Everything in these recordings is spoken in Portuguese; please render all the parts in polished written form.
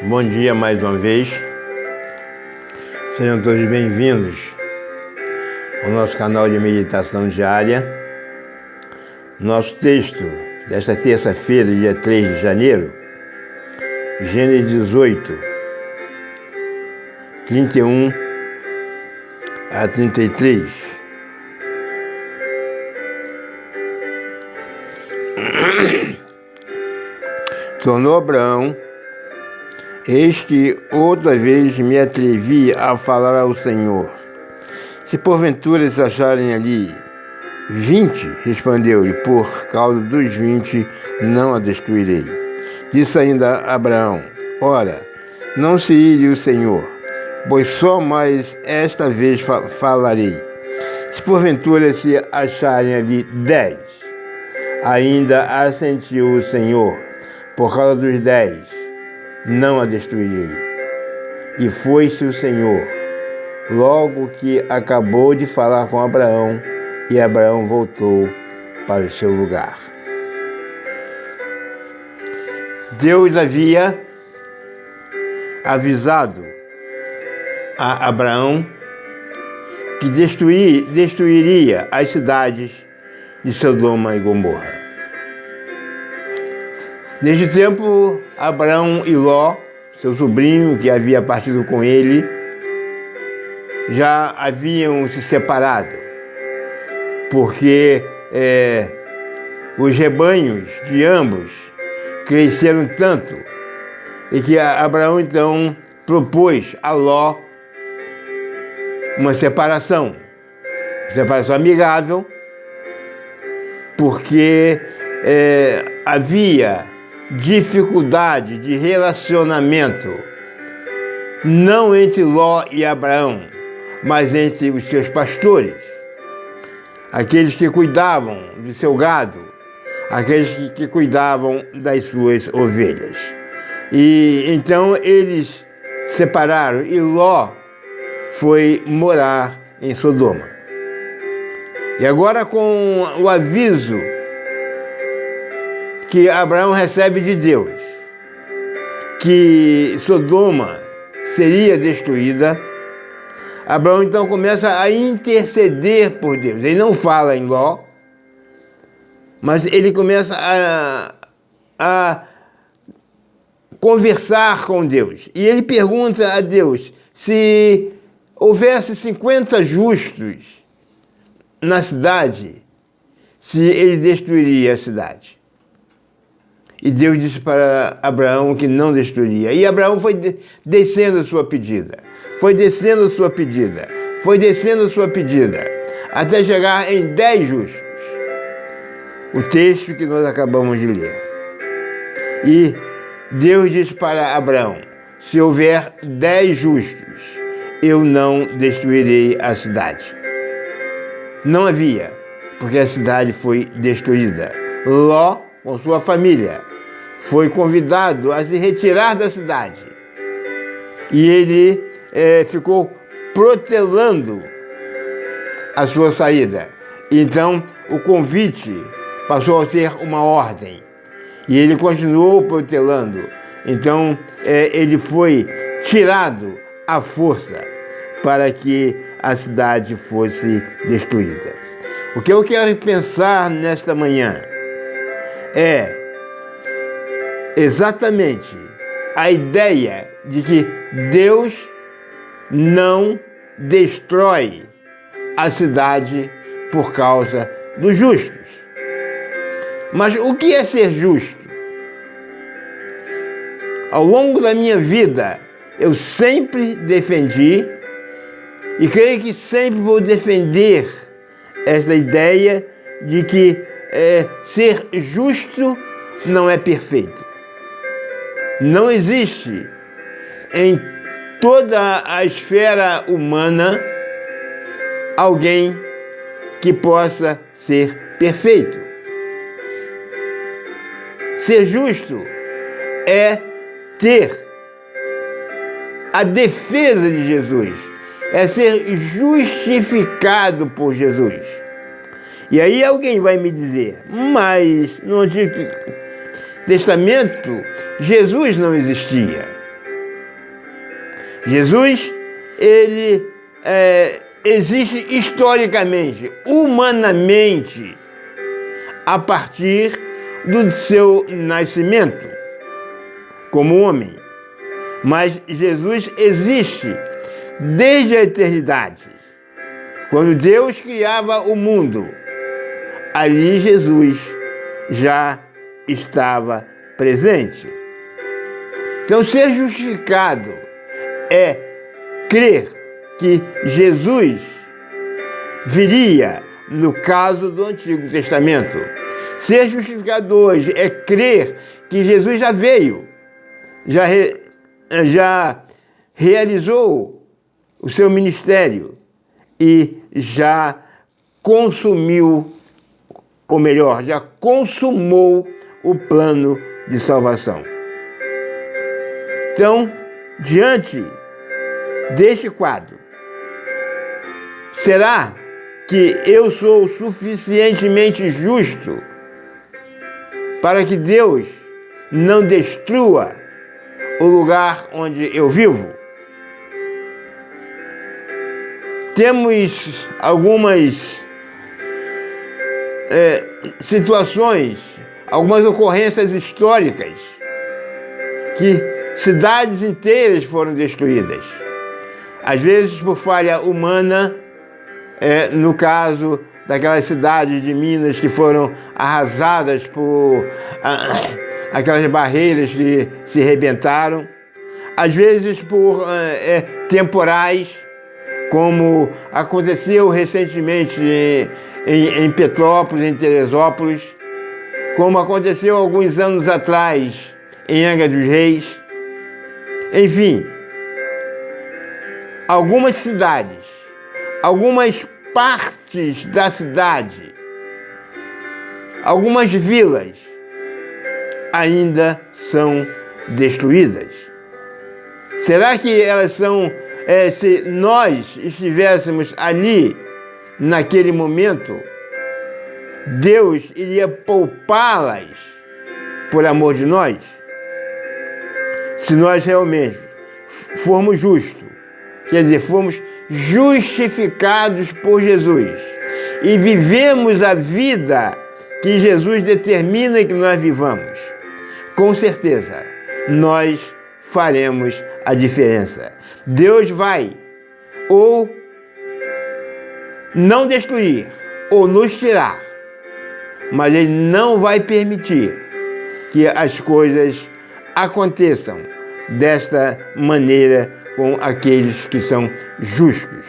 Bom dia mais uma vez, sejam todos bem-vindos ao nosso canal de meditação diária. Nosso texto desta terça-feira, dia 3 de janeiro, Gênesis 18, 31 a 33. Tornou Abraão: eis que outra vez me atrevi a falar ao Senhor. Se porventura se acharem ali 20, respondeu-lhe, por causa dos 20 não a destruirei. Disse ainda Abraão: ora, não se ire o Senhor, pois só mais esta vez falarei. Se porventura se acharem ali 10, ainda assentiu o Senhor, por causa dos 10, não a destruirei. E foi-se o Senhor, logo que acabou de falar com Abraão, e Abraão voltou para o seu lugar. Deus havia avisado a Abraão que destruiria as cidades de Sodoma e Gomorra. Neste tempo, Abraão e Ló, seu sobrinho, que havia partido com ele, já haviam se separado, porque os rebanhos de ambos cresceram tanto, e que Abraão então propôs a Ló uma separação amigável, porque havia dificuldade de relacionamento, não entre Ló e Abraão, mas entre os seus pastores, aqueles que cuidavam do seu gado, aqueles que cuidavam das suas ovelhas. E então eles separaram e Ló foi morar em Sodoma. E agora, com o aviso que Abraão recebe de Deus, que Sodoma seria destruída, Abraão então começa a interceder por Deus. Ele não fala em Ló, mas ele começa a conversar com Deus. E ele pergunta a Deus se houvesse 50 justos na cidade, se ele destruiria a cidade. E Deus disse para Abraão que não destruiria. E Abraão foi descendo a sua pedida. Foi descendo a sua pedida. Foi descendo a sua pedida. Até chegar em 10 justos. O texto que nós acabamos de ler. E Deus disse para Abraão: se houver 10 justos, eu não destruirei a cidade. Não havia, porque a cidade foi destruída. Ló, com sua família, foi convidado a se retirar da cidade. E ele ficou protelando a sua saída. Então, o convite passou a ser uma ordem. E ele continuou protelando. Então, ele foi tirado à força para que a cidade fosse destruída. O que eu quero pensar nesta manhã é exatamente a ideia de que Deus não destrói a cidade por causa dos justos. Mas o que é ser justo? Ao longo da minha vida, eu sempre defendi, e creio que sempre vou defender esta ideia de que ser justo não é perfeito. Não existe em toda a esfera humana alguém que possa ser perfeito. Ser justo é ter a defesa de Jesus, é ser justificado por Jesus. E aí alguém vai me dizer, mas no Antigo Testamento Jesus não existia. Jesus, ele existe historicamente, humanamente, a partir do seu nascimento como homem. Mas Jesus existe desde a eternidade. Quando Deus criava o mundo, ali Jesus já estava presente. Então, ser justificado é crer que Jesus viria no caso do Antigo Testamento. Ser justificado hoje é crer que Jesus já veio, já realizou o seu ministério e já consumiu, ou melhor, já consumou o plano de salvação. Então, diante deste quadro, será que eu sou suficientemente justo para que Deus não destrua o lugar onde eu vivo? Temos algumas situações, algumas ocorrências históricas que cidades inteiras foram destruídas. Às vezes por falha humana, no caso daquelas cidades de Minas que foram arrasadas por aquelas barreiras que se rebentaram. Às vezes por temporais, como aconteceu recentemente em Petrópolis, em Teresópolis, como aconteceu alguns anos atrás em Angra dos Reis. Enfim, algumas cidades, algumas partes da cidade, algumas vilas ainda são destruídas. Será que elas são, se nós estivéssemos ali, naquele momento, Deus iria poupá-las por amor de nós? Se nós realmente formos justos, quer dizer, formos justificados por Jesus e vivemos a vida que Jesus determina que nós vivamos, com certeza nós faremos a diferença. Deus vai ou não destruir ou nos tirar, mas Ele não vai permitir que as coisas aconteçam desta maneira com aqueles que são justos.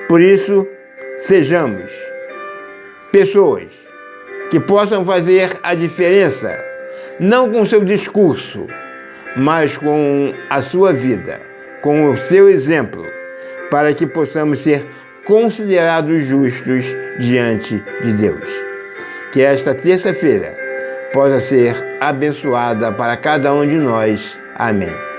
Por isso, sejamos pessoas que possam fazer a diferença, não com o seu discurso, mas com a sua vida, com o seu exemplo, para que possamos ser considerados justos diante de Deus. Que esta terça-feira possa ser abençoada para cada um de nós. Amém.